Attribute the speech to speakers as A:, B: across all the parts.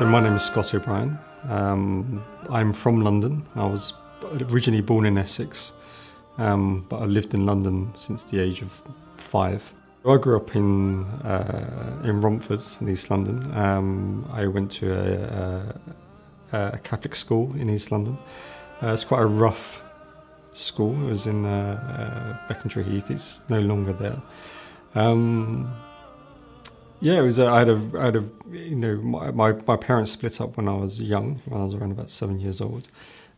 A: So my name is Scott O'Brien. I'm from London. I was originally born in Essex, but I've lived in London since the age of 5. I grew up in Romford, in East London. I went to a Catholic school in East London. It's quite a rough school. It was in Becontree Heath. It's no longer there. Yeah, it was. My parents split up when I was young. When I was around about 7 years old.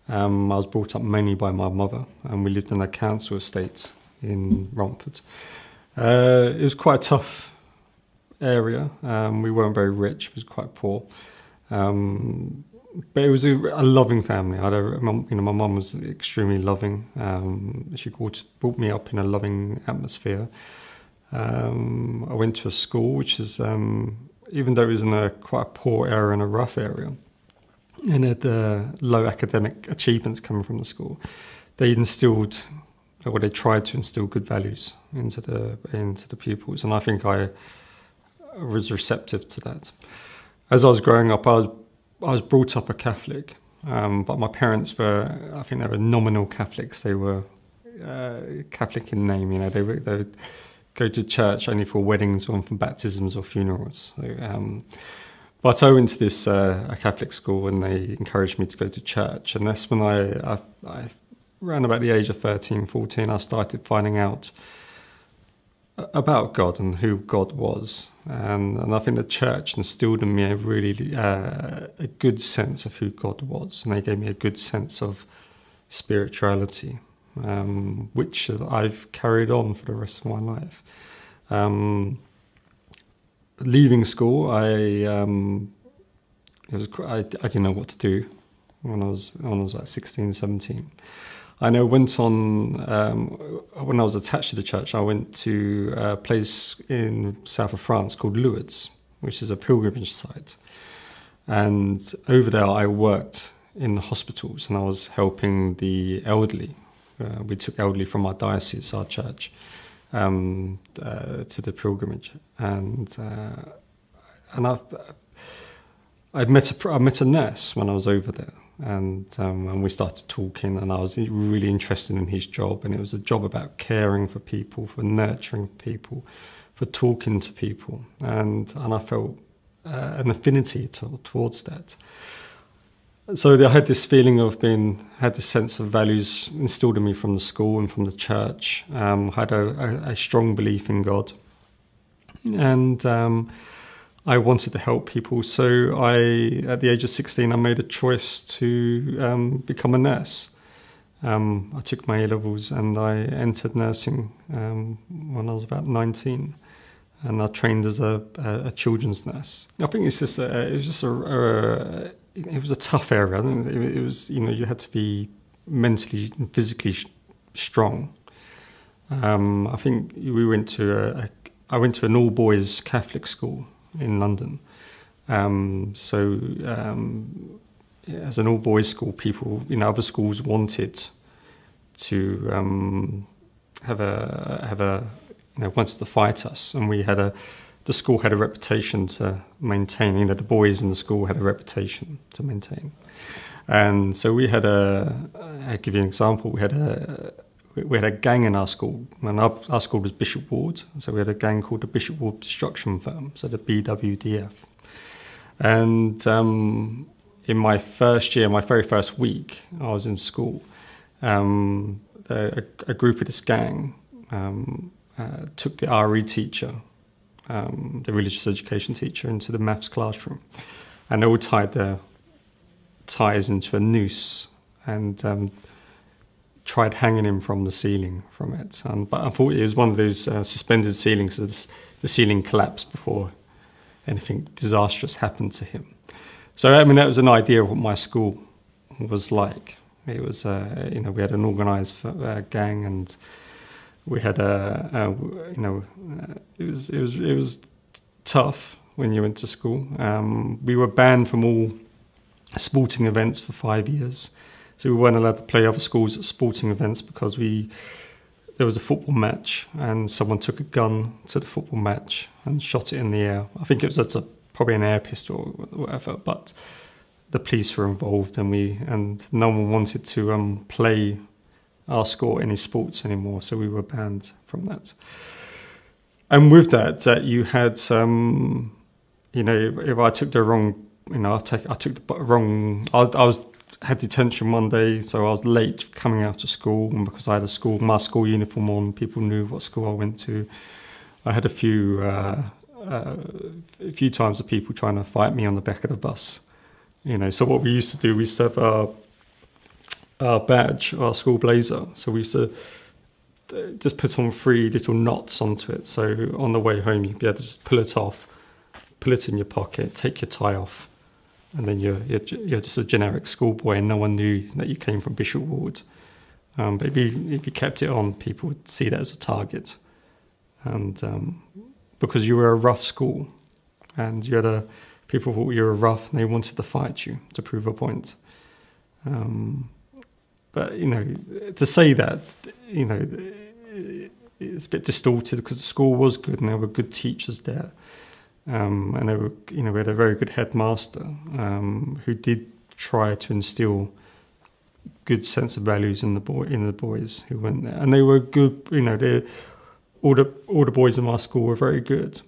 A: I was brought up mainly by my mother, and we lived in a council estate in Romford. It was quite a tough area. We weren't very rich. It was quite poor, but it was a loving family. My mum was extremely loving. She brought me up in a loving atmosphere. I went to a school which is, even though it was in quite a poor area and a rough area, and had low academic achievements coming from the school, they tried to instill good values into the pupils, and I think I was receptive to that. As I was growing up, I was brought up a Catholic, but my parents I think they were nominal Catholics. They were Catholic in name, they would go to church only for weddings or for baptisms or funerals. So, but I went to this a Catholic school, and they encouraged me to go to church. And that's when I around about the age of 13, 14, I started finding out about God and who God was. And I think the church instilled in me a good sense of who God was. And they gave me a good sense of spirituality, which I've carried on for the rest of my life. Leaving school, I didn't know what to do when I was about 16, 17. I went on, when I was attached to the church, I went to a place in south of France called Lourdes, which is a pilgrimage site. And over there I worked in the hospitals, and I was helping the elderly. We took elderly from our diocese, our church, to the pilgrimage, and I met a nurse when I was over there, and we started talking, and I was really interested in his job, and it was a job about caring for people, for nurturing people, for talking to people, and I felt an affinity towards that. So I had this feeling of had this sense of values instilled in me from the school and from the church. Had a strong belief in God, and I wanted to help people. So at the age of 16, I made a choice to become a nurse. I took my A-levels and I entered nursing when I was about 19, and I trained as a children's nurse. I think it was a tough area. It was, you had to be mentally and physically strong. I think I went to an all-boys Catholic school in London. As an all-boys school, people, other schools wanted to wanted to fight us, and the school had a reputation to maintain. The boys in the school had a reputation to maintain. And so we had I'll give you an example. We had a gang in our school, and our school was Bishop Ward. So we had a gang called the Bishop Ward Destruction Firm, so the BWDF. And in my first year, my very first week, I was in school. A group of this gang took the RE teacher, the religious education teacher, into the maths classroom, and they all tied their ties into a noose and tried hanging him from the ceiling from it. But unfortunately, it was one of those suspended ceilings, so the ceiling collapsed before anything disastrous happened to him. So that was an idea of what my school was like. It was we had an organised gang, and we had it was tough when you went to school. We were banned from all sporting events for 5 years, so we weren't allowed to play other schools at sporting events because there was a football match and someone took a gun to the football match and shot it in the air. I think it was at a probably an air pistol or whatever, but the police were involved, and no one wanted to play our school any sports anymore, so we were banned from that. And with that, you had if I took the wrong, I took the wrong. Had detention one day, so I was late coming out of school, and because I had my school uniform on, people knew what school I went to. I had a few times of people trying to fight me on the back of the bus. So what we used to do, we used to have our badge, our school blazer. So we used to just put on 3 little knots onto it. So on the way home, you'd be able to just pull it off, pull it in your pocket, take your tie off, and then you're just a generic schoolboy, and no one knew that you came from Bishop Ward. But if you kept it on, people would see that as a target, and because you were a rough school, and people thought you were rough, and they wanted to fight you to prove a point. But to say that, it's a bit distorted, because the school was good and there were good teachers there. And they were, we had a very good headmaster who did try to instill good sense of values in the boys who went there, and they were good. All the boys in my school were very good.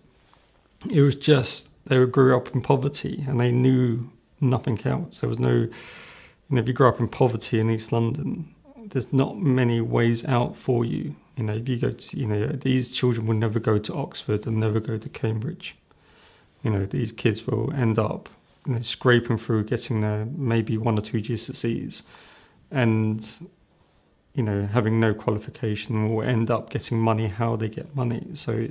A: It was just they grew up in poverty and they knew nothing else. There was no, if you grew up in poverty in East London, there's not many ways out for you. If you go to, these children will never go to Oxford and never go to Cambridge. These kids will end up scraping through, getting their maybe 1 or 2 GCSEs, and having no qualification, will end up getting money how they get money. So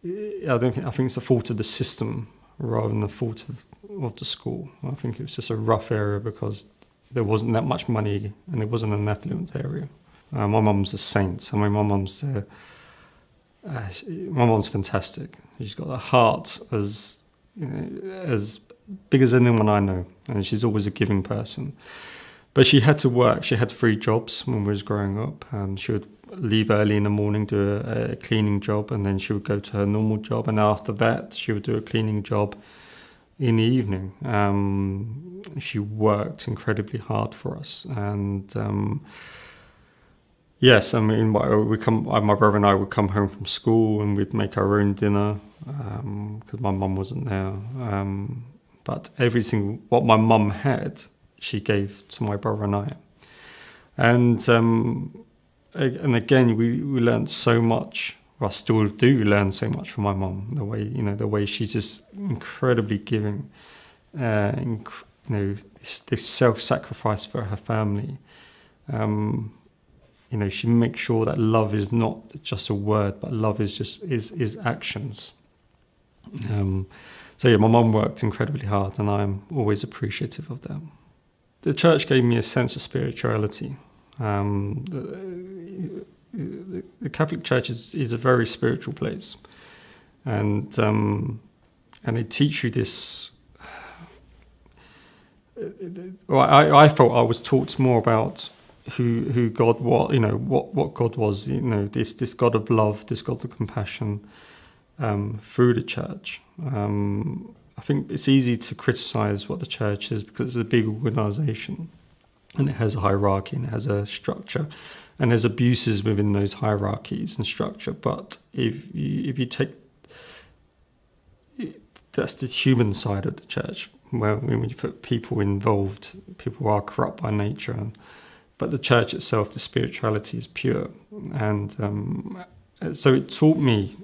A: I think it's a fault of the system rather than the fault of the school. I think it was just a rough area because there wasn't that much money and it wasn't an affluent area. My mum's a saint. My mum's fantastic. She's got a heart as big as anyone I know, and she's always a giving person. But she had to work. She had 3 jobs when we was growing up. She would leave early in the morning, do a cleaning job, and then she would go to her normal job. And after that, she would do a cleaning job in the evening. She worked incredibly hard for us, and yes, I mean, my brother and I would come home from school and we'd make our own dinner because my mum wasn't there. But everything what my mum had, she gave to my brother and I. And again, we learned so much. Well, I still do learn so much from my mum. The way she's just incredibly giving. This self-sacrifice for her family. She makes sure that love is not just a word, but love is actions. So my mum worked incredibly hard, and I'm always appreciative of that. The church gave me a sense of spirituality. The Catholic Church is a very spiritual place, and they teach you this. I felt I was taught more about who God was, what God was, this God of love, this God of compassion, through the church. I think it's easy to criticize what the church is because it's a big organization and it has a hierarchy and it has a structure and there's abuses within those hierarchies and structure. But if you take, that's the human side of the church, where when you put people involved, people are corrupt by nature. But the church itself, the spirituality is pure. And so it taught me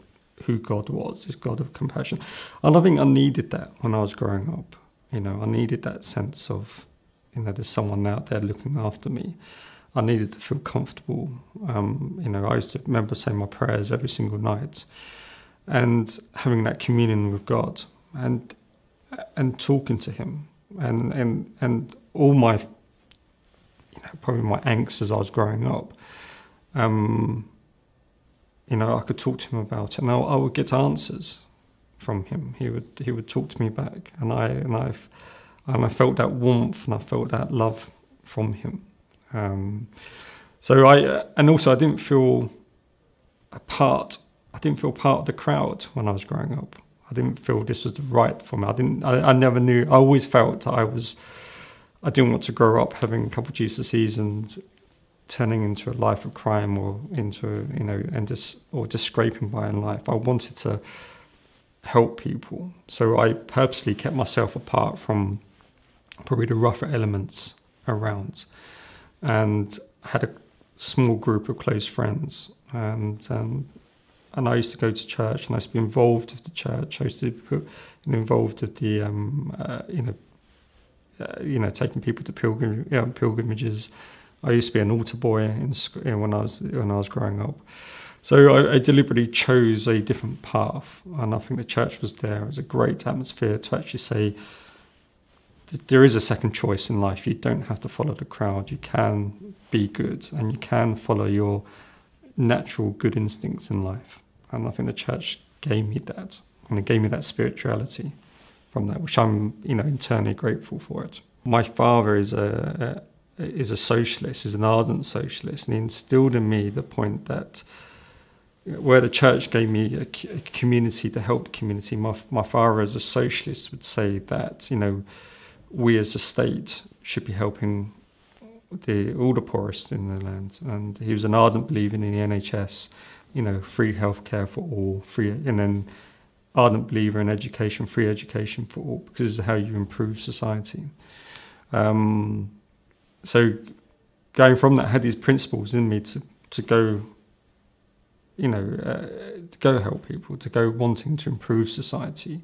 A: who God was, this God of compassion. And I think I needed that when I was growing up. I needed that sense of, there's someone out there looking after me. I needed to feel comfortable. I used to remember saying my prayers every single night and having that communion with God and talking to him and all my probably my angst as I was growing up, I could talk to him about it, and I would get answers from him. He would talk to me back, and I felt that warmth and I felt that love from him. So I didn't feel a part. I didn't feel part of the crowd when I was growing up. I didn't feel this was right for me. I never knew. I always felt I didn't want to grow up having a couple of GCSEs and turning into a life of crime or into, just scraping by in life. I wanted to help people. So I purposely kept myself apart from probably the rougher elements around, and had a small group of close friends. And I used to go to church, and I used to be involved with the church. I used to be involved with the, taking people to pilgrimages. I used to be an altar boy when I was growing up. So I deliberately chose a different path, and I think the church was there. It was a great atmosphere to actually say that there is a second choice in life. You don't have to follow the crowd. You can be good, and you can follow your natural good instincts in life. And I think the church gave me that, and it gave me that spirituality from that, which I'm, internally grateful for it. My father is a socialist, is an ardent socialist, and he instilled in me the point that where the church gave me a community to help the community, my father as a socialist would say that, we as a state should be helping all the poorest in the land. And he was an ardent believer in the NHS, free healthcare for all, and then ardent believer in education, free education for all, because this is how you improve society. So going from that, I had these principles in me to go, to go help people, to go wanting to improve society,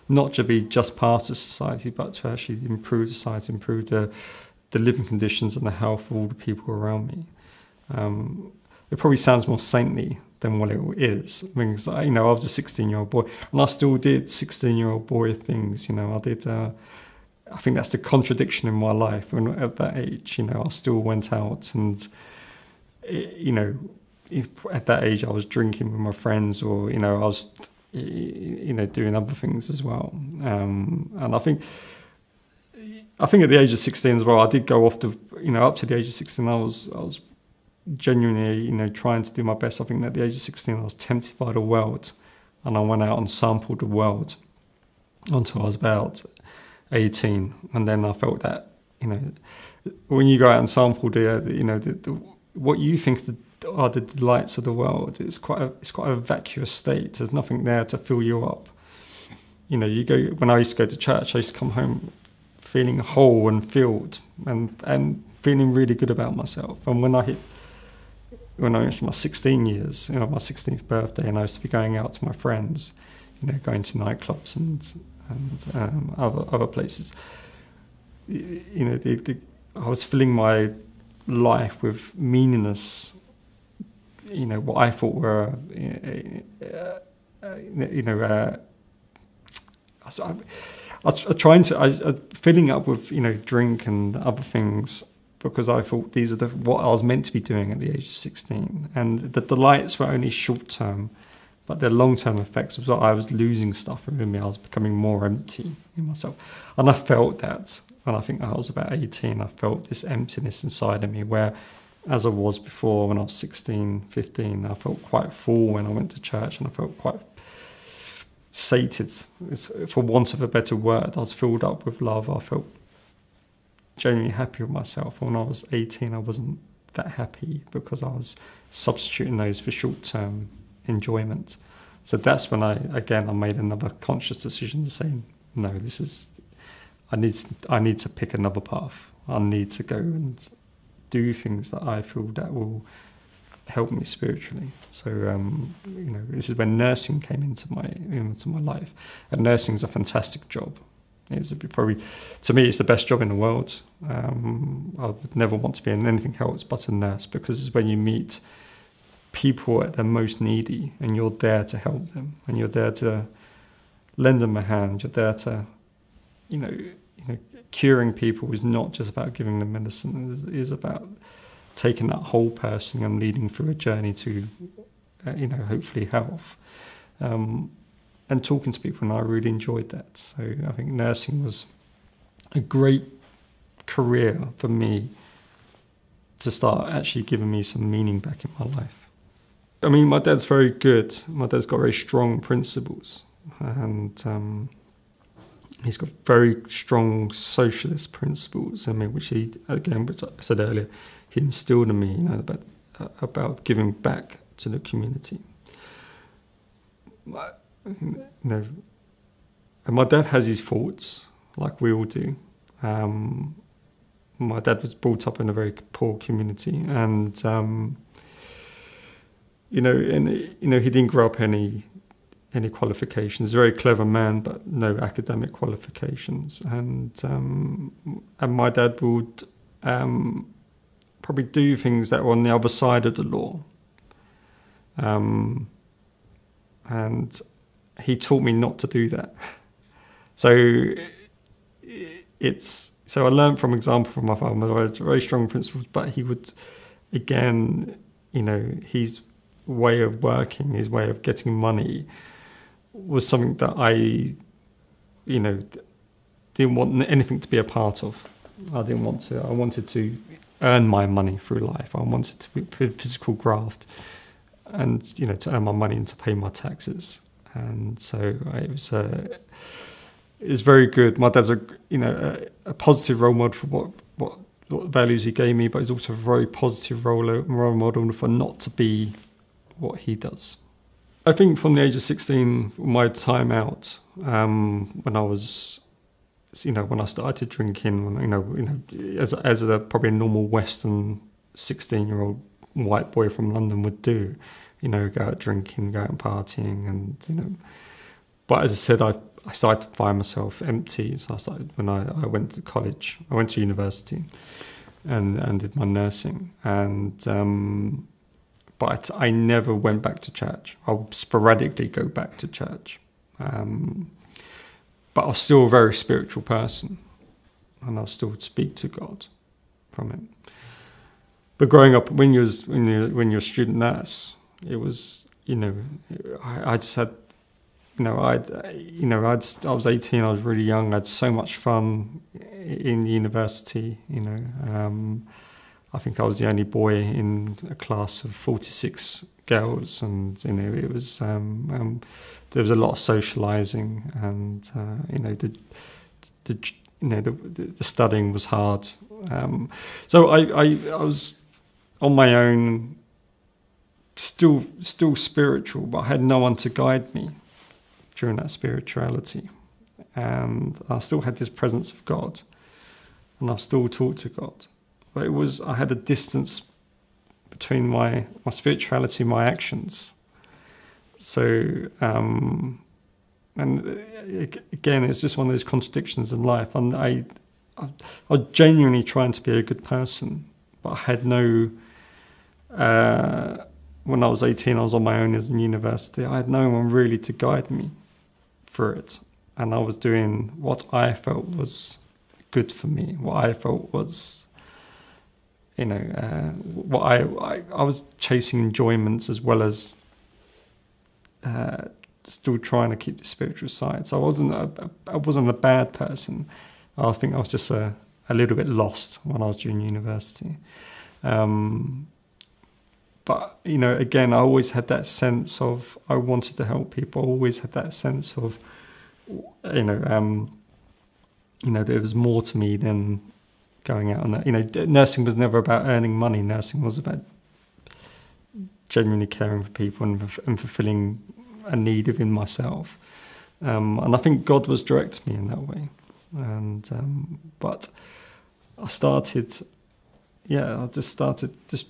A: not to be just part of society, but to actually improve society, improve the living conditions and the health of all the people around me. It probably sounds more saintly than what it is. I mean, I was a 16-year-old boy, and I still did 16-year-old boy things. I did. I think that's the contradiction in my life. When at that age, I still went out, and at that age, I was drinking with my friends, or I was, doing other things as well. And I think at the age of 16 as well, I did go off to, up to the age of 16, I was genuinely, trying to do my best. I think at the age of 16, I was tempted by the world, and I went out and sampled the world until I was about 18. And then I felt that, when you go out and sample what you think are the delights of the world, it's quite a vacuous state. There's nothing there to fill you up. When I used to go to church, I used to come home feeling whole and filled, and feeling really good about myself. And when I went to my 16 years, my 16th birthday, and I used to be going out to my friends, going to nightclubs and other places. I was filling my life with meaningless, what I thought were, filling up with, drink and other things, because I thought these are what I was meant to be doing at the age of 16. And the delights were only short term, but the long term effects was that I was losing stuff within me. I was becoming more empty in myself. And I felt that when I think I was about 18, I felt this emptiness inside of me, where as I was before when I was 16, 15, I felt quite full when I went to church, and I felt quite sated, for want of a better word. I was filled up with love. I felt genuinely happy with myself. When I was 18, I wasn't that happy, because I was substituting those for short-term enjoyment. So that's when I made another conscious decision to say, no, I need to pick another path. I need to go and do things that I feel that will help me spiritually. So this is when nursing came into my life, and nursing is a fantastic job. It's probably, to me, it's the best job in the world. I would never want to be in anything else but a nurse, because it's when you meet people at their most needy, and you're there to help them, and you're there to lend them a hand. You're there to, curing people is not just about giving them medicine. It is about taking that whole person and leading through a journey to, hopefully health. And talking to people, and I really enjoyed that. So I think nursing was a great career for me to start actually giving me some meaning back in my life. I mean, my dad's very good. My dad's got very strong principles. and he's got very strong socialist principles. I mean, which he, again, which I said earlier, he instilled in me, about giving back to the community. And my dad has his faults, like we all do. My dad was brought up in a very poor community, and he didn't grow up any qualifications. He's a very clever man, but no academic qualifications. And my dad would probably do things that were on the other side of the law. And he taught me not to do that. So I learned from example from my father, very strong principles, but he would, again, his way of working, his way of getting money was something that I, didn't want anything to be a part of. I wanted to earn my money through life. I wanted to be physical graft and, to earn my money and to pay my taxes. And so it was very good. My dad's a positive role model for what values he gave me, but he's also a very positive role model for not to be what he does. I think from the age of 16, my time out, when I started drinking, as probably a normal Western 16-year-old white boy from London would do, go out drinking, go out partying, and But as I said, I started to find myself empty. So I started when I went to college. I went to university, and did my nursing. And but I never went back to church. I would sporadically go back to church. But I was still a very spiritual person, and I still would speak to God from it. But growing up, when you're a student nurse, it was, I just had, I was 18, I was really young, I had so much fun in university, I think I was the only boy in a class of 46 girls, and it was there was a lot of socializing, and the studying was hard. So I was on my own, still spiritual, but I had no one to guide me during that spirituality, and I still had this presence of God, and I still talked to God. But I had a distance between my spirituality and my actions. So, and again, it's just one of those contradictions in life. And I was genuinely trying to be a good person, but I had no, when I was 18, I was on my own as in university. I had no one really to guide me through it. And I was doing what I felt was good for me, what I felt was, what I was chasing enjoyments as well as still trying to keep the spiritual side. So I wasn't a bad person. I think I was just a little bit lost when I was during university. But again, I always had that sense of I wanted to help people. I always had that sense of there was more to me than going out on that. Nursing was never about earning money. Nursing was about genuinely caring for people and fulfilling a need within myself. And I think God was directing me in that way. And but I started, I just started just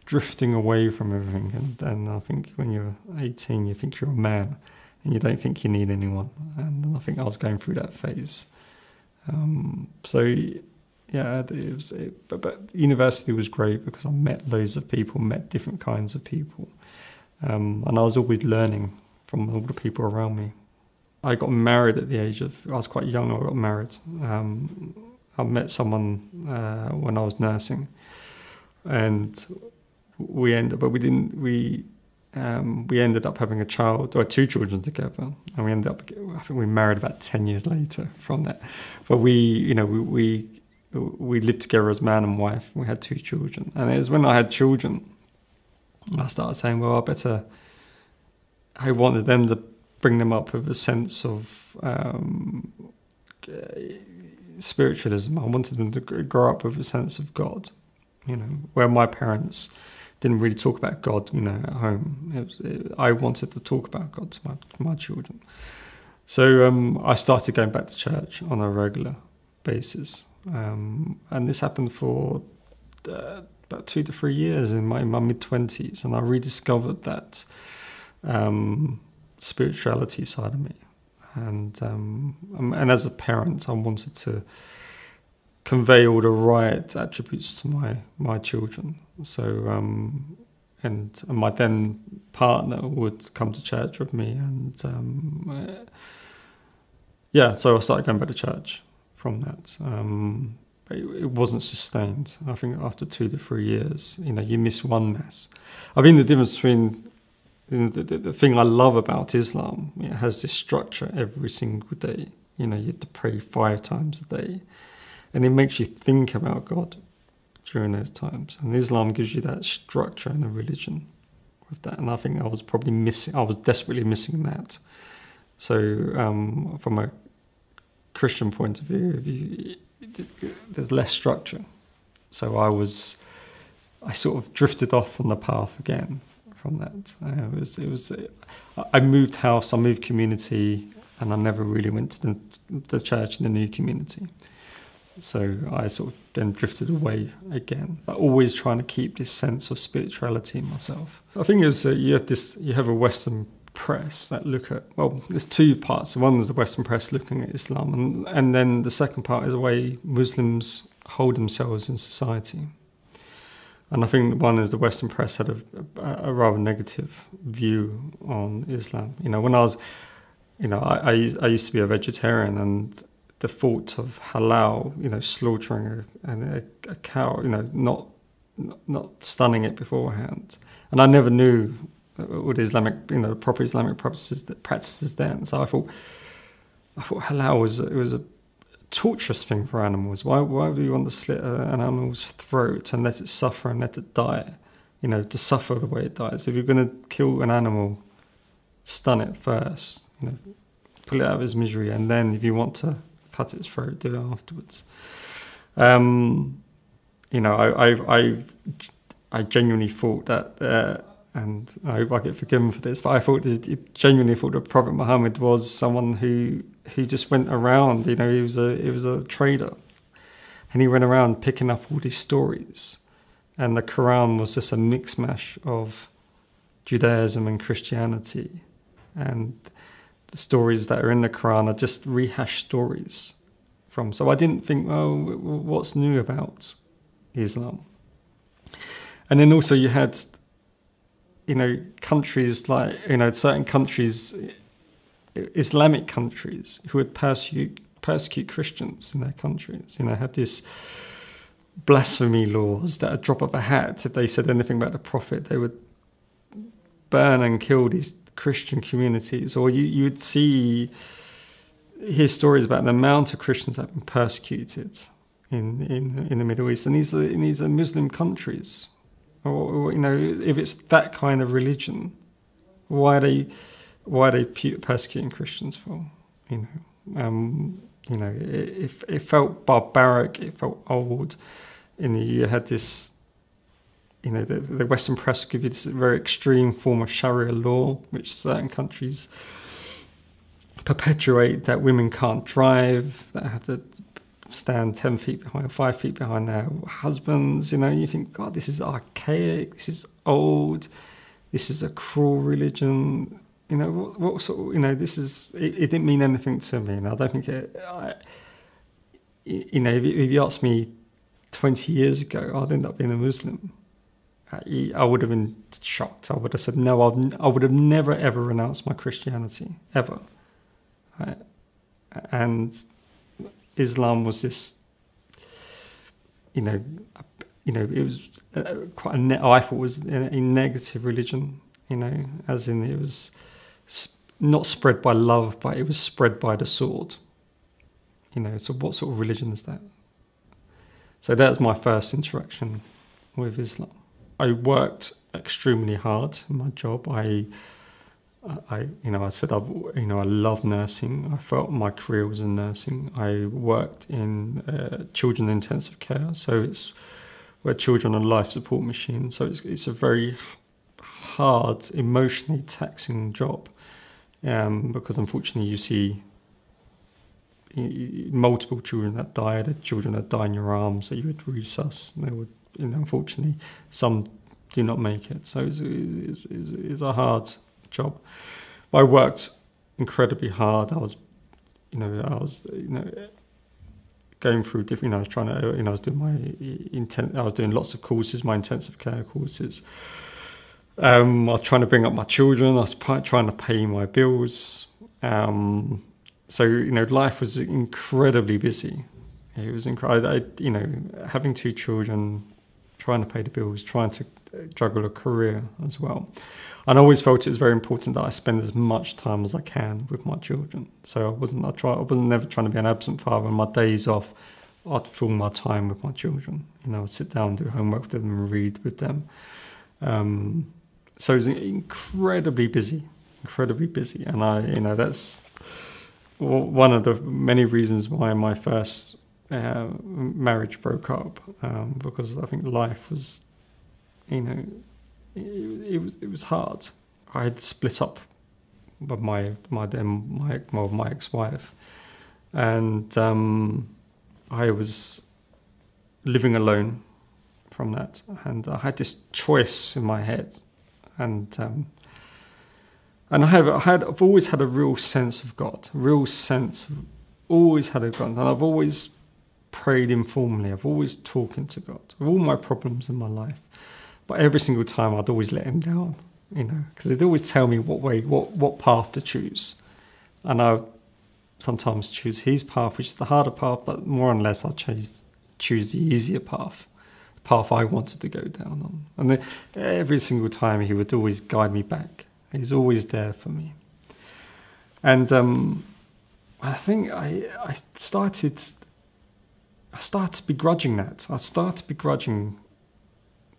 A: drifting away from everything. And I think when you're 18, you think you're a man, and you don't think you need anyone. And I think I was going through that phase. But university was great because I met loads of people, met different kinds of people. And I was always learning from all the people around me. I got married at the age of, I was quite young when I got married. I met someone when I was nursing, and we ended up having a child, or 2 children together, and we ended up, I think we married about 10 years later from that. But we lived together as man and wife. We had 2 children, and it was when I had children, I started saying, well, I wanted them to bring them up with a sense of spiritualism. I wanted them to grow up with a sense of God, where my parents didn't really talk about God, at home. I wanted to talk about God to my children. So I started going back to church on a regular basis. And this happened for about 2 to 3 years in my mid-20s. And I rediscovered that spirituality side of me. And as a parent, I wanted to convey all the right attributes to my children. So and my then partner would come to church with me, and so I started going back to church from that. But it wasn't sustained. I think after 2 to 3 years, you miss one mass. I think the difference between the thing I love about Islam, it has this structure every single day. You have to pray 5 times a day. And it makes you think about God during those times. And Islam gives you that structure and a religion with that. And I think I was desperately missing that. So from a Christian point of view, there's less structure. So I sort of drifted off from the path again from that. I moved house, I moved community, and I never really went to the church in the new community. So I sort of then drifted away again, but always trying to keep this sense of spirituality in myself. I think it's you have a Western press that look at, there's 2 parts. One is the Western press looking at Islam, and then the second part is the way Muslims hold themselves in society. And I think one is the Western press had a rather negative view on Islam. When I was, I used to be a vegetarian, and the thought of halal, slaughtering a cow, not stunning it beforehand. And I never knew all the Islamic, the proper Islamic practices then. So I thought halal was a torturous thing for animals. Why would you want to slit an animal's throat and let it suffer and let it die? To suffer the way it dies. If you're going to kill an animal, stun it first. Pull it out of its misery, and then if you want to cut its throat, do it afterwards. I genuinely thought that, and I hope I get forgiven for this, but I genuinely thought that Prophet Muhammad was someone who just went around. He was a trader, and he went around picking up all these stories, and the Quran was just a mix mash of Judaism and Christianity, and the stories that are in the Quran are just rehashed stories from. So I didn't think, what's new about Islam? And then also you had, countries like, certain countries, Islamic countries, who would persecute Christians in their countries. Had this blasphemy laws that at a drop of a hat, if they said anything about the Prophet, they would burn and kill these Christian communities. Or you would hear stories about the amount of Christians that have been persecuted in the Middle East, and these are Muslim countries. Or if it's that kind of religion, why are they persecuting Christians for? It felt barbaric. It felt old. You had this. The Western press would give you this very extreme form of Sharia law, which certain countries perpetuate, that women can't drive, that have to stand 10 feet behind, 5 feet behind their husbands. You think, God, this is archaic, this is old, this is a cruel religion. What sort of, this is, it didn't mean anything to me. And I don't think if you asked me 20 years ago, I'd end up being a Muslim, I would have been shocked. I would have said, no, I would have never, ever renounced my Christianity, ever. Right? And Islam was this, it was quite I thought it was a negative religion, as in it was not spread by love, but it was spread by the sword. So what sort of religion is that? So that was my first interaction with Islam. I worked extremely hard in my job. I said, I love nursing. I felt my career was in nursing. I worked in children intensive care, so it's where children on life support machines. So it's a very hard, emotionally taxing job, because unfortunately you see multiple children that die, the children that die in your arms that you would resusc. They would, unfortunately, some do not make it. So it's a hard job. I worked incredibly hard. I was going through different. I was trying to. I was doing I was doing lots of courses, my intensive care courses. I was trying to bring up my children. I was trying to pay my bills. So life was incredibly busy. It was incredible. Having two children, trying to pay the bills, trying to juggle a career as well. And I always felt it was very important that I spend as much time as I can with my children. So I wasn't never trying to be an absent father. On my days off, I'd fill my time with my children. I'd sit down, do homework with them, and read with them. So it was incredibly busy, and that's one of the many reasons why my first marriage broke up, because I think life was, it was hard. I had split up with my ex-wife, and I was living alone from that, and I had this choice in my head, and I've always had a real sense of God, always had a God, and I've always prayed informally. I've always talking to God of all my problems in my life, but every single time I'd always let Him down, because He'd always tell me what path to choose, and I sometimes choose His path, which is the harder path, but more or less I choose the easier path, the path I wanted to go down on, and every single time He would always guide me back. He was always there for me, and I think I started begrudging that. I started begrudging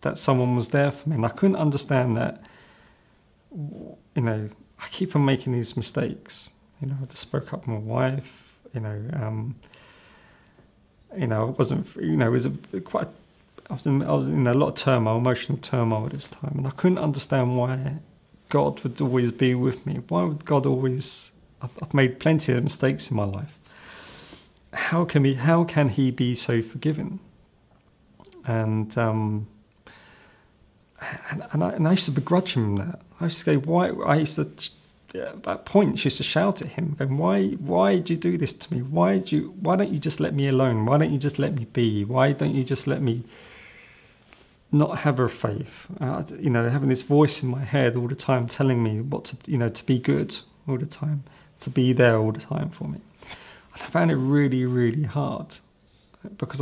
A: that someone was there for me, and I couldn't understand that. I keep on making these mistakes. I just spoke up with my wife. I wasn't. It was quite. I was in a lot of turmoil, emotional turmoil at this time, and I couldn't understand why God would always be with me. Why would God always? I've made plenty of mistakes in my life. How can He be so forgiving? And I used to begrudge Him that. I used to go, why? I used to, at that point, I used to shout at Him, going, why do you do this to me? Why don't you just let me alone? Why don't you just let me be? Why don't you just let me not have a faith? Having this voice in my head all the time telling me what to, to be good all the time, to be there all the time for me. And I found it really, really hard, because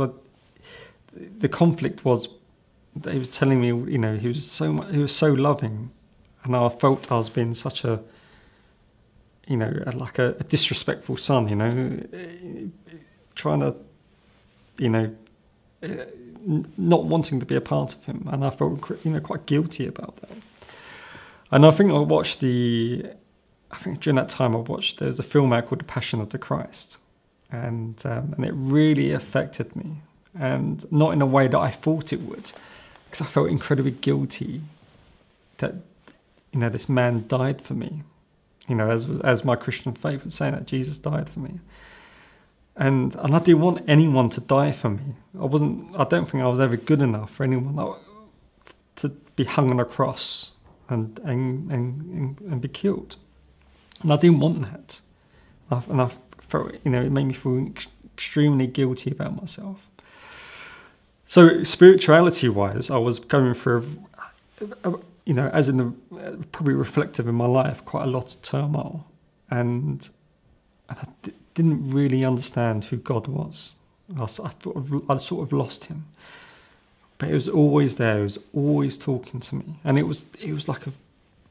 A: the conflict was that He was telling me, He was so loving, and I felt I was being such a, like a disrespectful son, trying to, not wanting to be a part of Him, and I felt, quite guilty about that. And I think during that time there was a film out called The Passion of the Christ, and it really affected me, and not in a way that I thought it would, because I felt incredibly guilty that this man died for me, as my Christian faith was saying, that Jesus died for me, and I didn't want anyone to die for me. I don't think I was ever good enough for anyone to be hung on a cross and be killed, and I didn't want that, and I felt it made me feel extremely guilty about myself. So spirituality-wise, I was going through, as in the probably reflective in my life, quite a lot of turmoil, and I didn't really understand who God was. I sort of lost Him, but He was always there. He was always talking to me, and it was like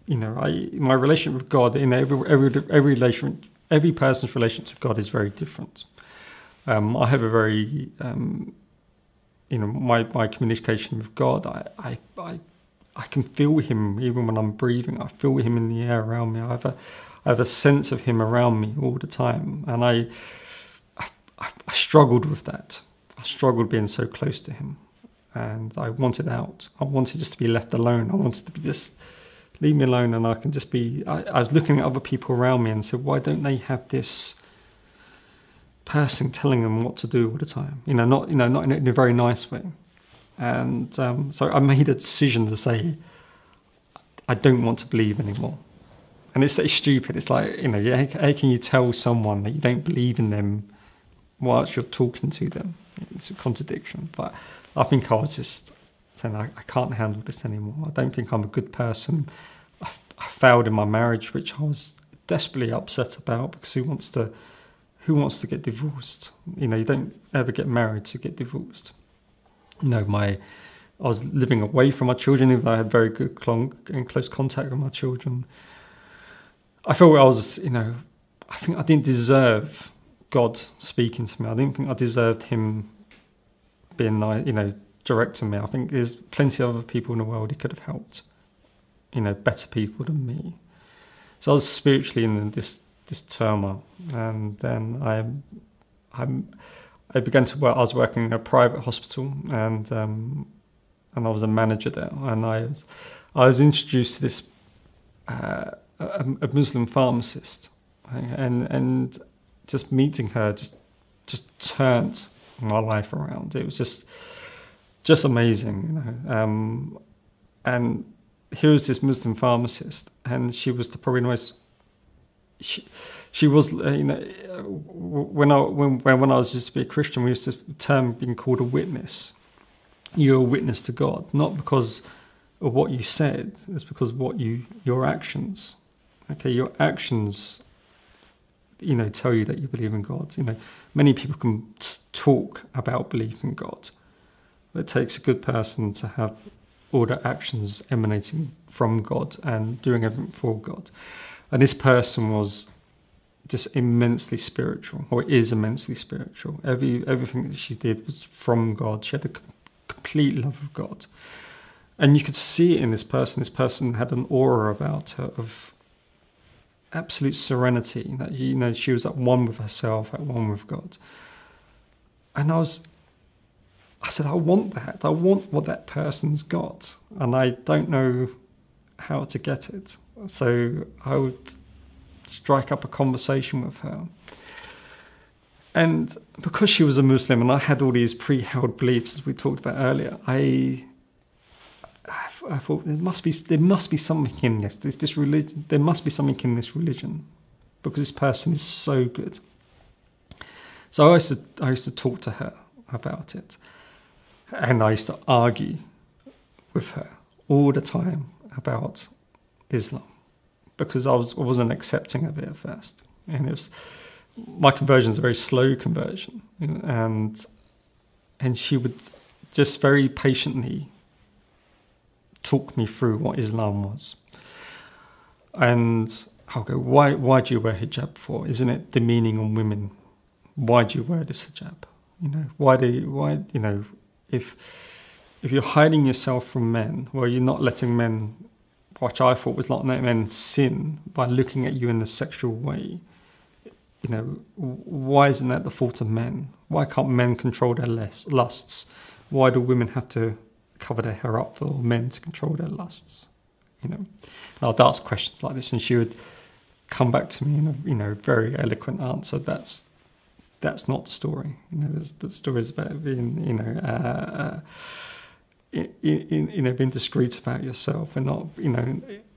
A: my relationship with God. Every person's relationship to God is very different. I have a very my communication with God, I I can feel him even when I'm breathing. I feel him in the air around me. I have a sense of him around me all the time, and I struggled with that. I struggled being so close to him, and I wanted out. I wanted just to be left alone. I wanted to be just leave me alone, and I can just be. I was looking at other people around me and said, why don't they have this person telling them what to do all the time? Not in a very nice way. And so I made a decision to say, I don't want to believe anymore. And it's stupid. It's like, how can you tell someone that you don't believe in them whilst you're talking to them? It's a contradiction. But I think I was just saying, I can't handle this anymore. I don't think I'm a good person. I failed in my marriage, which I was desperately upset about, because who wants to get divorced? You don't ever get married to get divorced. I was living away from my children, even though I had very good and close contact with my children. I felt I was, I think I didn't deserve God speaking to me. I didn't think I deserved him being, directing me. I think there's plenty of other people in the world he could have helped, better people than me. So I was spiritually in this turmoil, and then I began to work. I was working in a private hospital, and I was a manager there. And I was introduced to this a Muslim pharmacist, and just meeting her just turned my life around. It was just amazing, and here was this Muslim pharmacist, and she was probably the most. She was, when I was just to be a Christian, we used to term being called a witness. You're a witness to God, not because of what you said, it's because of your actions. Okay, your actions, tell you that you believe in God. Many people can talk about belief in God, but it takes a good person to have all their actions emanating from God and doing everything for God. And this person was just immensely spiritual, or is immensely spiritual. Everything that she did was from God. She had a complete love of God. And you could see it in this person. This person had an aura about her of absolute serenity, that she was at one with herself, at one with God. And I said, I want that. I want what that person's got, and I don't know how to get it. So I would strike up a conversation with her. And because she was a Muslim and I had all these pre-held beliefs, as we talked about earlier, I thought there must be something in this religion. There must be something in this religion, because this person is so good. So I used to talk to her about it, and I used to argue with her all the time about Islam, because I wasn't accepting of it at first, and my conversion is a very slow conversion, and she would just very patiently talk me through what Islam was. And I'll go, why do you wear hijab for? Isn't it demeaning on women? Why do you wear this hijab? If you're hiding yourself from men, well, you're not letting men, which I thought was not letting men sin by looking at you in a sexual way. Why isn't that the fault of men? Why can't men control their lusts? Why do women have to cover their hair up for men to control their lusts? And I'd ask questions like this, and she would come back to me in a very eloquent answer. That's not the story. The story is about being being discreet about yourself, and not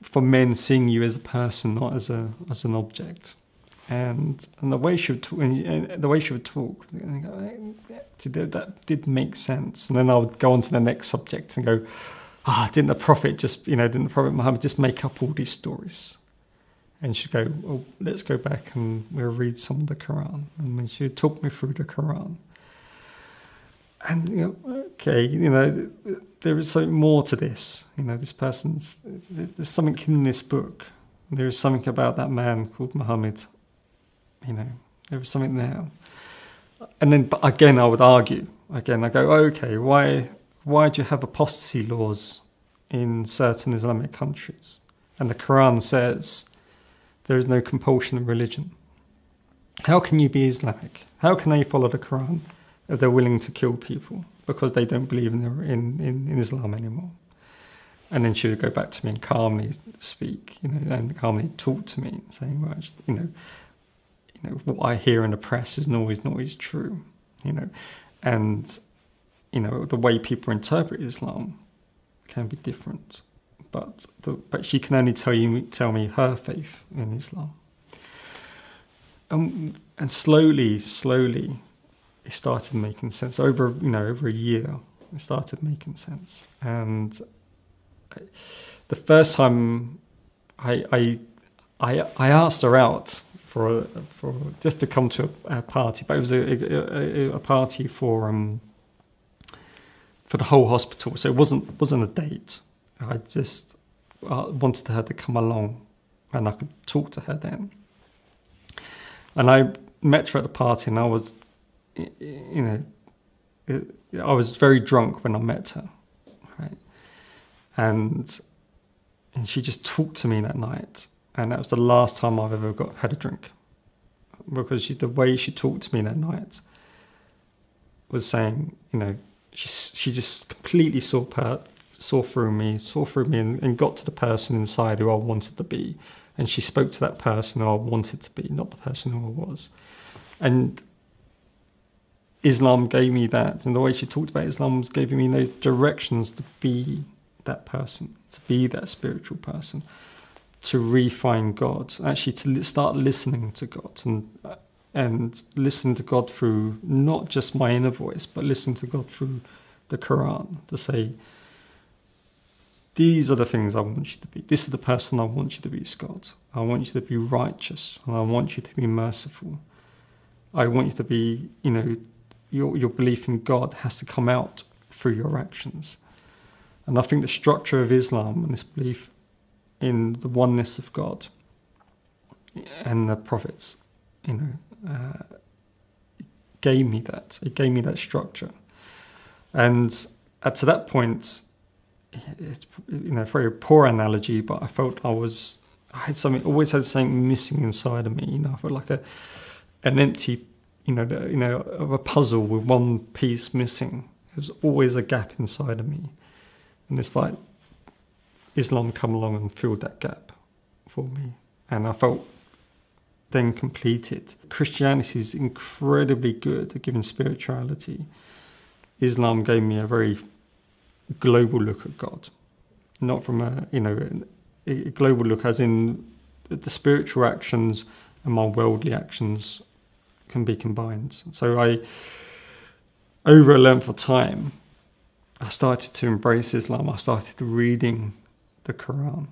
A: for men seeing you as a person, not as an object. And the way she would talk, that did make sense. And then I would go on to the next subject and go, didn't the Prophet Muhammad just make up all these stories? And she'd go, well, let's go back and we'll read some of the Quran. And then she would talk me through the Quran. And, there is something more to this. There's something in this book. There is something about that man called Muhammad. There was something there. And then, but again, I would argue. Again, I go, okay, why do you have apostasy laws in certain Islamic countries. And the Quran says there is no compulsion in religion. How can you be Islamic? How can they follow the Quran if they're willing to kill people because they don't believe in Islam anymore? And then she would go back to me and calmly speak, and calmly talk to me, saying, well, what I hear in the press is not always true, and the way people interpret Islam can be different, but she can only tell me her faith in Islam. And slowly, it started making sense. Over a year, it started making sense. And the first time I asked her out for just to come to a party, but it was a party for the whole hospital, so it wasn't a date. I just wanted her to come along, and I could talk to her then. And I met her at the party, and I was, I was very drunk when I met her, right? And she just talked to me that night, and that was the last time I've ever had a drink, because the way she talked to me that night was saying, she just completely saw through me, and got to the person inside who I wanted to be. And she spoke to that person who I wanted to be, not the person who I was. And Islam gave me that. And the way she talked about Islam was giving me those directions to be that person, to be that spiritual person, to refine God, actually to start listening to God and listen to God through not just my inner voice, but listen to God through the Quran, to say, these are the things I want you to be. This is the person I want you to be, Scott. I want you to be righteous, and I want you to be merciful. I want you to be, your belief in God has to come out through your actions. And I think the structure of Islam and this belief in the oneness of God and the prophets, gave me that. It gave me that structure. And to that point, it's a very poor analogy, but I felt always had something missing inside of me. I felt like an empty, of a puzzle with one piece missing. There was always a gap inside of me, and it's like Islam come along and filled that gap for me, and I felt then completed. Christianity is incredibly good at giving spirituality. Islam gave me a very global look at God, not from a global look as in the spiritual actions and my worldly actions can be combined. So over a length of time, I started to embrace Islam. I started reading the Quran,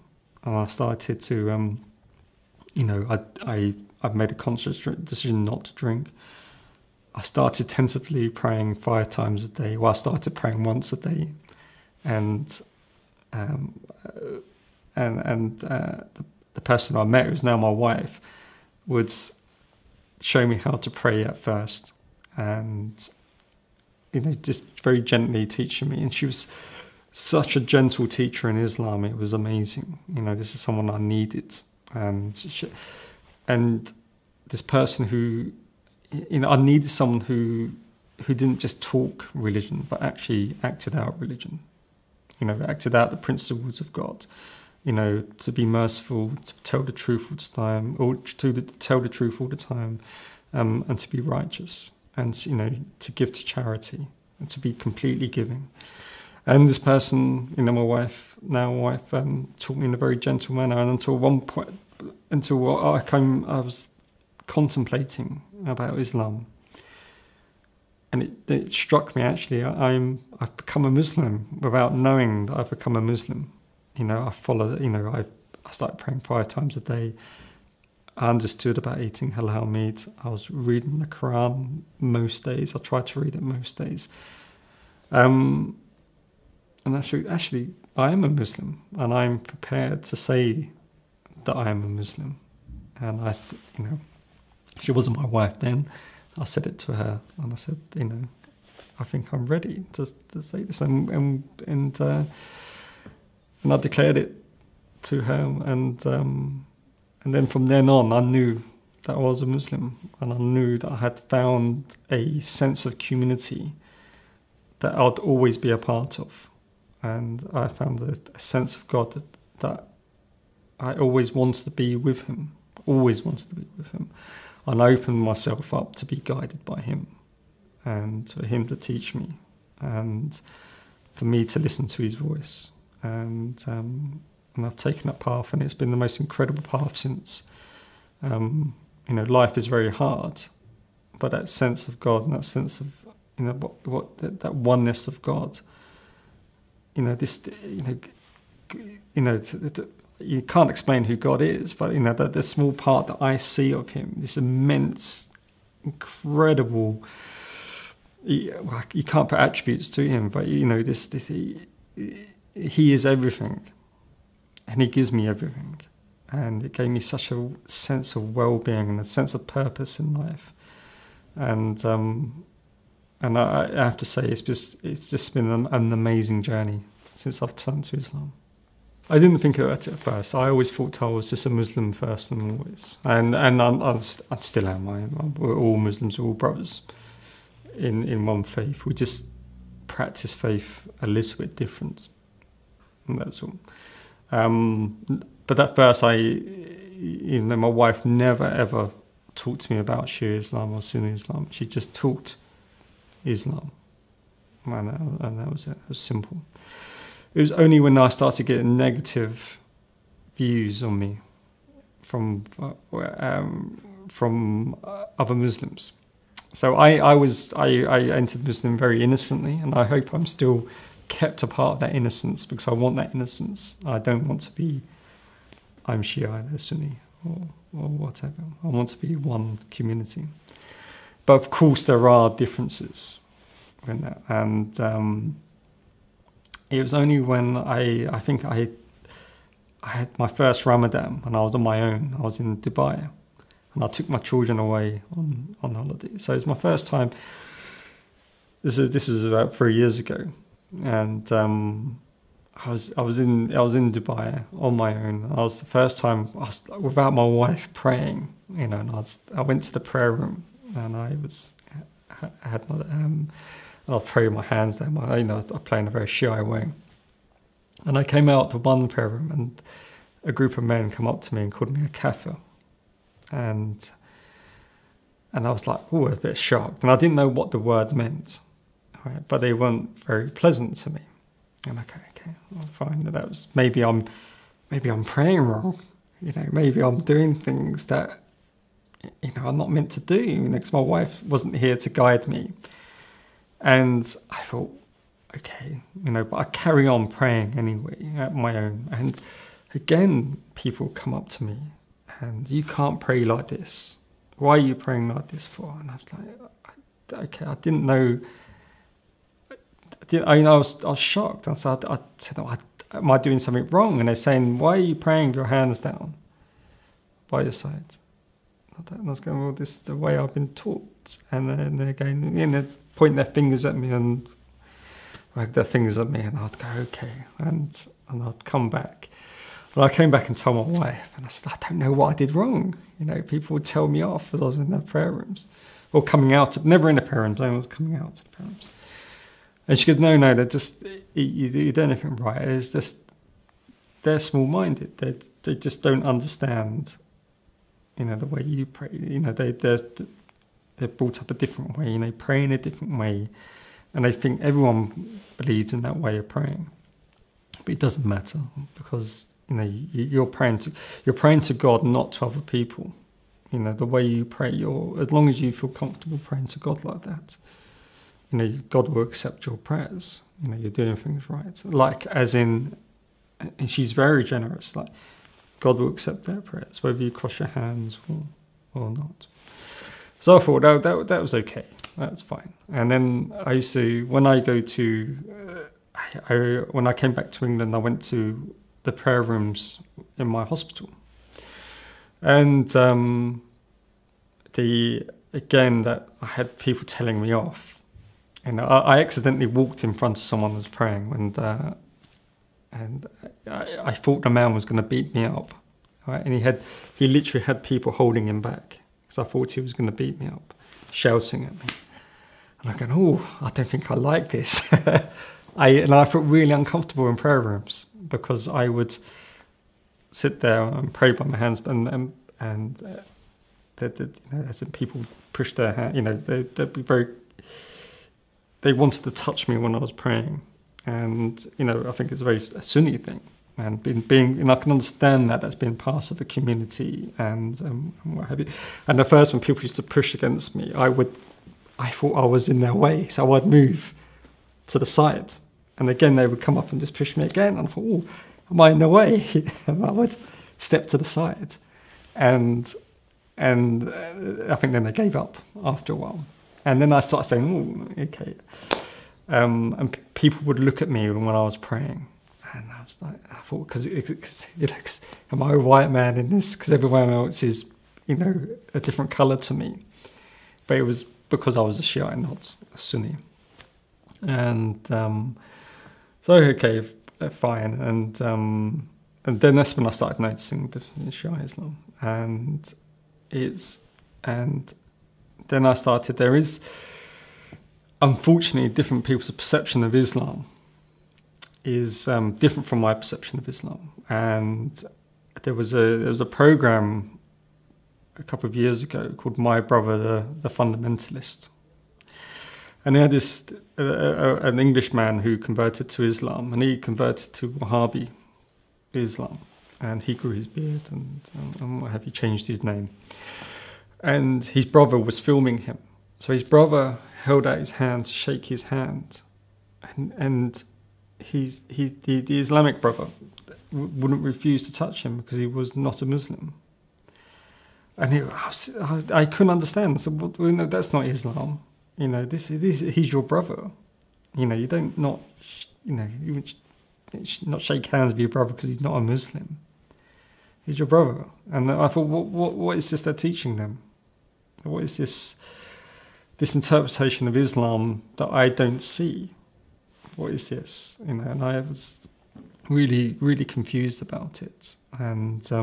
A: and I started to, I've made a conscious decision not to drink. I started tentatively praying 5 times a day. Well, I started praying once a day. And the person I met, who's now my wife, would show me how to pray at first, and just very gently teaching me. And she was such a gentle teacher in Islam. It was amazing. This is someone I needed, and this person who, I needed someone who didn't just talk religion, but actually acted out religion. Acted out the principles of God, to be merciful, to tell the truth all the time, or to tell the truth all the time, and to be righteous, and to give to charity, and to be completely giving. And this person, my wife, taught me in a very gentle manner, and until one point, I was contemplating about Islam. And it struck me, actually, I've become a Muslim without knowing that I've become a Muslim. I followed, I started praying 5 times a day. I understood about eating halal meat. I was reading the Quran most days. I tried to read it most days. And that's true. Actually, I am a Muslim, and I'm prepared to say that I am a Muslim. And she wasn't my wife then. I said it to her, and I said, I think I'm ready to say this, and And I declared it to her, and then from then on, I knew that I was a Muslim, and I knew that I had found a sense of community that I'd always be a part of, and I found a sense of God that I always wanted to be with Him, always wanted to be with Him, and I opened myself up to be guided by Him, and for Him to teach me, and for me to listen to His voice, and I've taken that path, and it's been the most incredible path since. Life is very hard, but that sense of God and that sense of that oneness of God. You can't explain who God is, but that the small part that I see of Him, this immense, incredible. You can't put attributes to Him, but He is everything, and He gives me everything. And it gave me such a sense of well-being and a sense of purpose in life. And I have to say, it's just been an amazing journey since I've turned to Islam. I didn't think of it at first. I always thought I was just a Muslim first and always. And I still am. We're all Muslims, we're all brothers in one faith. We just practice faith a little bit different. And that's all. But at first, my wife never ever talked to me about Shia Islam or Sunni Islam. She just taught Islam, and that was it. It was simple. It was only when I started getting negative views on me from other Muslims. So I entered Muslim very innocently, and I hope I'm still kept a part of that innocence, because I want that innocence. I don't want to be, I'm Shia, they're Sunni, or whatever. I want to be one community. But of course there are differences in that. And it was only when I think I had my first Ramadan, and I was on my own. I was in Dubai, and I took my children away on holiday. So it's my first time. This is about 3 years ago. And I was in Dubai on my own. I was the first time without my wife praying, and I went to the prayer room, and I had my and I prayed with my hands down. I play in a very shy way. And I came out to one prayer room, and a group of men come up to me and called me a kafir, and I was like, a bit shocked, and I didn't know what the word meant. Right, but they weren't very pleasant to me. And okay, well, fine. That was maybe I'm praying wrong. Maybe I'm doing things that I'm not meant to do. Because my wife wasn't here to guide me. And I thought, okay, but I carry on praying anyway at my own. And again, people come up to me, and you can't pray like this. Why are you praying like this for? And I was like, okay, I didn't know. I was shocked. I said, am I doing something wrong? And they're saying, why are you praying with your hands down by your side? And I was going, well, this is the way I've been taught. And then they're going, they point their fingers at me and wag their fingers at me, and I'd go, okay. And I'd come back. And I came back and told my wife, and I said, I don't know what I did wrong. People would tell me off as I was in their prayer rooms. Or coming out, never in the prayer rooms, I was coming out to the prayer rooms. And she goes, no, they're just, you don't anything right. It's just, they're small-minded. They just don't understand, the way you pray. They're brought up a different way. Pray in a different way, and they think everyone believes in that way of praying. But it doesn't matter, because you're praying to God, not to other people. The way you pray, as long as you feel comfortable praying to God like that. God will accept your prayers. You're doing things right. Like, as in, and she's very generous. Like, God will accept their prayers, whether you cross your hands or not. So I thought that was okay. That's fine. And then I used to, when I go to, when I came back to England, I went to the prayer rooms in my hospital, and that I had people telling me off. And I accidentally walked in front of someone who was praying, and and I thought the man was going to beat me up, right? And he literally had people holding him back because I thought he was going to beat me up, shouting at me. And I go, oh, I don't think I like this. I felt really uncomfortable in prayer rooms because I would sit there and pray by my hands, and as people push their hand, they'd be very. They wanted to touch me when I was praying, and I think it's a very Sunni thing, and and I can understand that that's been part of the community and what have you. And at first, when people used to push against me, I thought I was in their way, so I'd move to the side, and again they would come up and just push me again, and I thought, oh, am I in the way? And I would step to the side, and I think then they gave up after a while. And then I started saying, oh, okay. And people would look at me when I was praying. And I was like, I thought, because am I a white man in this? Because everyone else is, a different colour to me. But it was because I was a Shiite, not a Sunni. And so, okay, fine. And then that's when I started noticing the Shia Islam. And then I started, there is, unfortunately, different people's perception of Islam is different from my perception of Islam. And there was a program a couple of years ago called My Brother, the Fundamentalist. And they had this, an Englishman who converted to Islam, and he converted to Wahhabi Islam. And he grew his beard and what have you, changed his name. And his brother was filming him. So his brother held out his hand to shake his hand. And the Islamic brother wouldn't refuse to touch him because he was not a Muslim. And I couldn't understand. So that's not Islam. He's your brother. You don't not shake hands with your brother because he's not a Muslim. He's your brother. And I thought, what is this they're teaching them? What is this interpretation of Islam that I don't see? What is this? And I was really, really confused about it. And I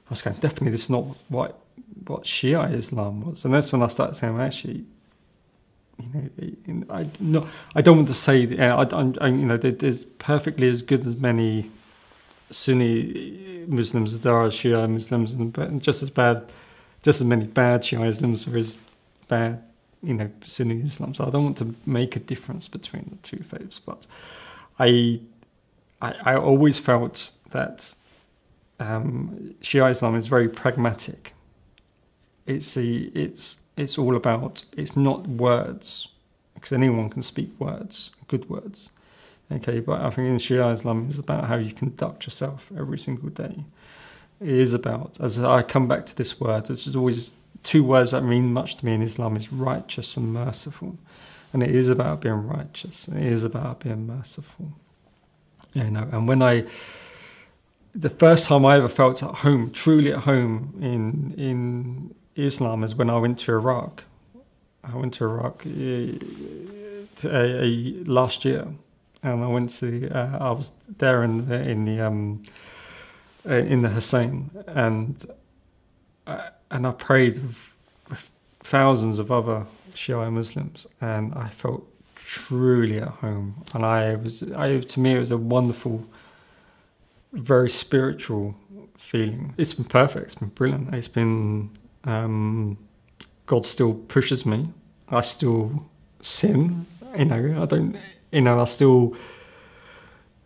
A: was going, definitely this is not what Shia Islam was. And that's when I started saying, well, actually, I don't want to say that, there's perfectly as good as many Sunni Muslims as there are Shia Muslims, and just as many bad Shia Muslims there is bad, Sunni Islam. So I don't want to make a difference between the two faiths, but I always felt that Shia Islam is very pragmatic. It's all about, it's not words, because anyone can speak words, good words. Okay, but I think in Shia Islam it's about how you conduct yourself every single day. It is about, as I come back to this word, which is always two words that mean much to me in Islam, is righteous and merciful. And it is about being righteous, and it is about being merciful. And the first time I ever felt at home, truly at home in Islam, is when I went to Iraq. I went to Iraq last year, and I went to. I was there in the Hussein, and I prayed with thousands of other Shia Muslims, and I felt truly at home. And to me, it was a wonderful, very spiritual feeling. It's been perfect. It's been brilliant. It's been. God still pushes me. I still sin. I don't. I still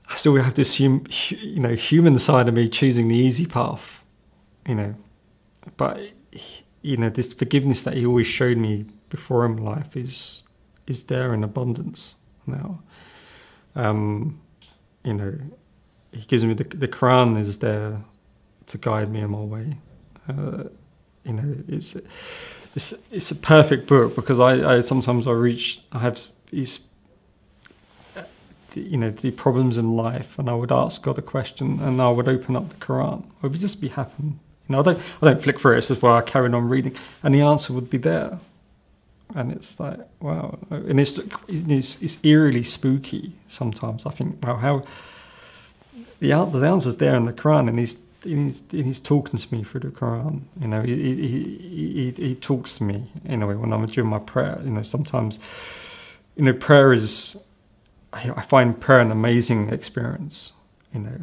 A: have this human side of me choosing the easy path. But this forgiveness that He always showed me before in life is there in abundance now. He gives me the Quran is there to guide me in my way. It's a perfect book, because I sometimes I have these the problems in life, and I would ask God a question, and I would open up the Quran. I would just be happy. I don't flick through it. It's just where I carried on reading, and the answer would be there. And it's like, wow. And it's eerily spooky sometimes. I think, wow, the answer's there in the Quran, and he's talking to me through the Quran. You know, he talks to me, you know, when I'm doing my prayer. You know, sometimes, you know, prayer is, I find prayer an amazing experience. You know,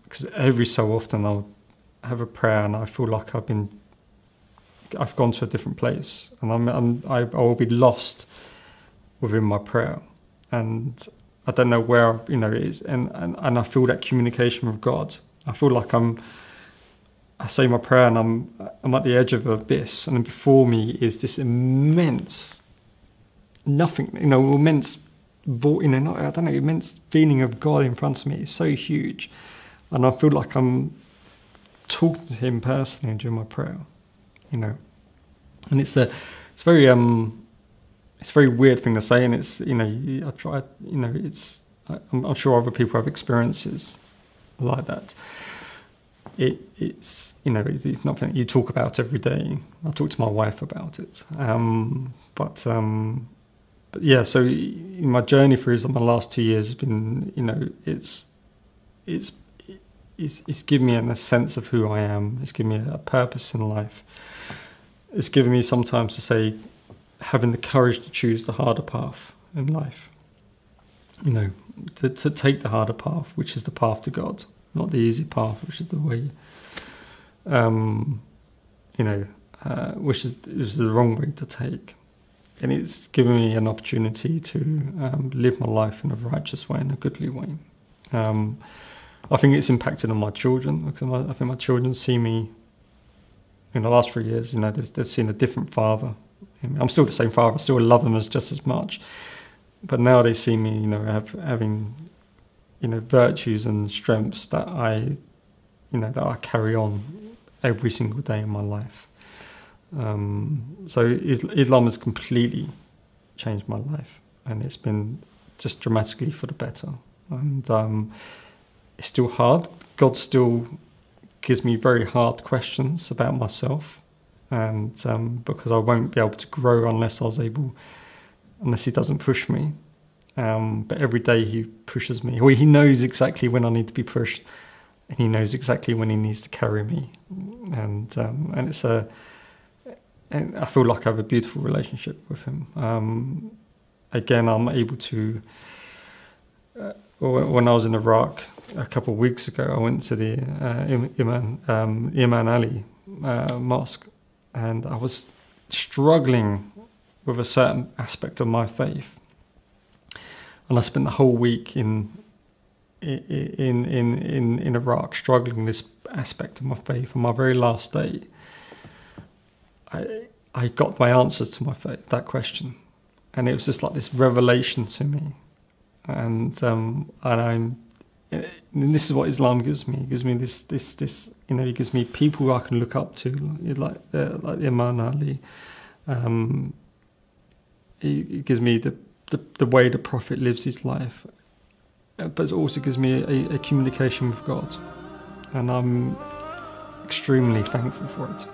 A: because every so often I'll have a prayer and I feel like I've gone to a different place, and I will be lost within my prayer, and I don't know where, you know, it is, and I feel that communication with God. I feel like I say my prayer and I'm at the edge of an abyss, and before me is this immense nothing, you know, immense, you know, I don't know, immense feeling of God in front of me. It's so huge, and I feel like I'm talking to Him personally during my prayer, you know, and it's a very weird thing to say, and it's, you know, I try, you know, I'm sure other people have experiences like that. It's you know, it's nothing you talk about every day. I talk to my wife about it, but yeah. So in my journey through my last 2 years has been, you know, it's given me a sense of who I am. It's given me a purpose in life. It's given me sometimes to say, having the courage to choose the harder path in life. You know, to take the harder path, which is the path to God, not the easy path, which is the way, you know, which is the wrong way to take. And it's given me an opportunity to live my life in a righteous way, in a goodly way. I think it's impacted on my children, because I think my children see me, in the last 3 years, you know, they've seen a different father. I'm still the same father, I still love them just as much. But now they see me, you know, having, you know, virtues and strengths that I carry on every single day in my life. So Islam has completely changed my life, and it's been just dramatically for the better. And it's still hard. God still gives me very hard questions about myself, and because I won't be able to grow unless He doesn't push me. But every day He pushes me. He knows exactly when I need to be pushed, and He knows exactly when He needs to carry me. And and I feel like I have a beautiful relationship with Him. Again, I'm able to. When I was in Iraq a couple of weeks ago, I went to the Imam Ali mosque, and I was struggling with a certain aspect of my faith, and I spent the whole week in Iraq struggling with this aspect of my faith. On my very last day, I got my answers to my faith, that question, and it was just like this revelation to me. And this is what Islam gives me. It gives me this, you know, it gives me people I can look up to, like Imam Ali. It gives me the way the Prophet lives his life, but it also gives me a communication with God, and I'm extremely thankful for it.